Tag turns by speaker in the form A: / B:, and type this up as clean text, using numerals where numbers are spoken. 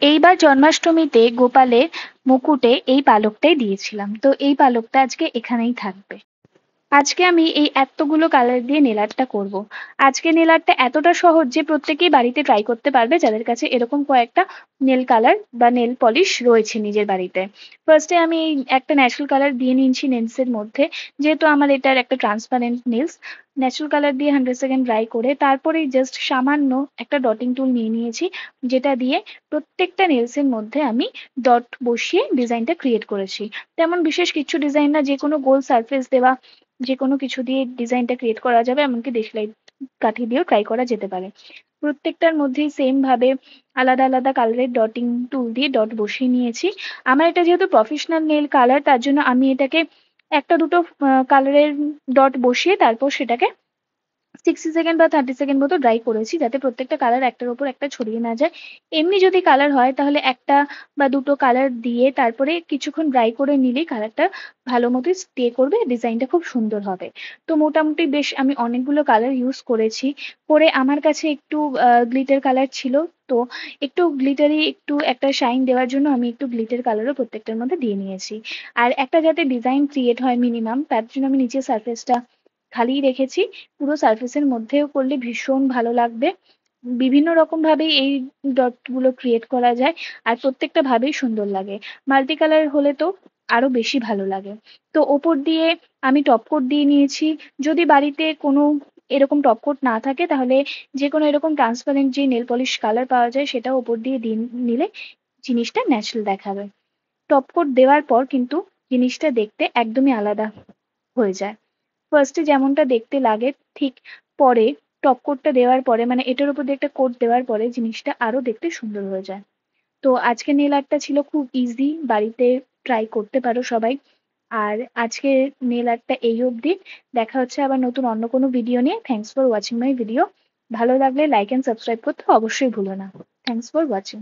A: এইবার জন্মাষ্টমীতে গোপালের মুকুটে এই পালকটাই দিয়েছিলাম, তো এই পালকটা আজকে এখানেই থাকবে। আজকে আমি এই এতগুলো কালার দিয়ে নেল আর্টটা করবো। আজকে নেল আর্টটা এতটা সহজ যে প্রত্যেকেই বাড়িতে ট্রাই করতে পারবে যাদের কাছে এরকম কয়েকটা নেল কালার বা নেল পলিশ রয়েছে নিজের বাড়িতে। ফার্স্টে আমি এই একটা ন্যাচারাল কালার দিয়ে নিয়েছি নেলসের মধ্যে, যেহেতু আমার এটার একটা ট্রান্সপারেন্ট নেলস। ন্যাচারাল কালার দিয়ে 100 সেকেন্ড ড্রাই করে তারপরেই জাস্ট সামান্য একটা ডটিং টুল নিয়ে নিয়েছি, যেটা দিয়ে প্রত্যেকটা নেলসের মধ্যে আমি ডট বসিয়ে ডিজাইনটা ক্রিয়েট করেছি। তেমন বিশেষ কিছু ডিজাইন না, যে কোনো গোল সারফেস দেওয়া যে কোনো কিছু দিয়ে ডিজাইনটা ক্রিয়েট করা যাবে, এমনকি দেশলাই কাঠি দিয়েও ট্রাই করা যেতে পারে। প্রত্যেকটার মধ্যেই সেম ভাবে আলাদা আলাদা কালারের ডটিং টুল দিয়ে ডট বসিয়ে নিয়েছি। আমার এটা যেহেতু প্রফেশনাল নেল কালার, তার জন্য আমি এটাকে একটা দুটো কালারের ডট বসিয়ে তারপর সেটাকে 60 সেকেন্ড বা 30 সেকেন্ড মতো ড্রাই করেছি, যাতে প্রত্যেকটা কালার একটার ওপর একটা ছড়িয়ে না যায়। এমনি যদি কালার হয় তাহলে একটা বা দুটো কালার দিয়ে তারপরে কিছুক্ষণ ড্রাই করে নিলেই কালারটা ভালো মতো স্টে করবে, ডিজাইনটা খুব সুন্দর হবে। তো মোটামুটি বেশ আমি অনেকগুলো কালার ইউজ করেছি। করে আমার কাছে একটু গ্লিটার কালার ছিল, তো একটু গ্লিটারি একটু একটা শাইন দেওয়ার জন্য আমি একটু গ্লিটার কালারও প্রত্যেকটার মধ্যে দিয়ে নিয়েছি। আর একটা যাতে ডিজাইন ক্রিয়েট হয় মিনিমাম, তার জন্য আমি নিচের সারফেসটা খালি রেখেছি। পুরো সারফেসের মধ্যেও করলে ভীষণ ভালো লাগবে। বিভিন্ন রকম ভাবেই এই ডট গুলো ক্রিয়েট করা যায়, আর প্রত্যেকটা ভাবেই সুন্দর লাগে। মাল্টি কালার হলে তো আরো বেশি ভালো লাগে। তো ওপর দিয়ে আমি টপ কোট দিয়ে নিয়েছি। যদি বাড়িতে কোনো এরকম টপ কোট না থাকে তাহলে যে কোনো এরকম ট্রান্সপারেন্ট যে নেল পলিশ কালার পাওয়া যায় সেটা ওপর দিয়ে নিলে জিনিসটা ন্যাচারাল দেখাবে। টপ কোট দেওয়ার পর কিন্তু জিনিসটা দেখতে একদমই আলাদা হয়ে যায়। ফার্স্টে যেমনটা দেখতে লাগে, ঠিক পরে টপ কোটটা দেওয়ার পরে, মানে এটার উপর দিয়ে একটা কোট দেওয়ার পরে জিনিসটা আরো দেখতে সুন্দর হয়ে যায়। তো আজকে নেল আর্টটা ছিল খুব ইজি, বাড়িতে ট্রাই করতে পারো সবাই। আর আজকে নেল আর্টটা এই অবধি। দেখা হচ্ছে আবার নতুন অন্য কোনো ভিডিও নিয়ে। Thanks for watching my video. ভালো লাগলে লাইক অ্যান্ড সাবস্ক্রাইব করতে অবশ্যই ভুলো না। Thanks for watching.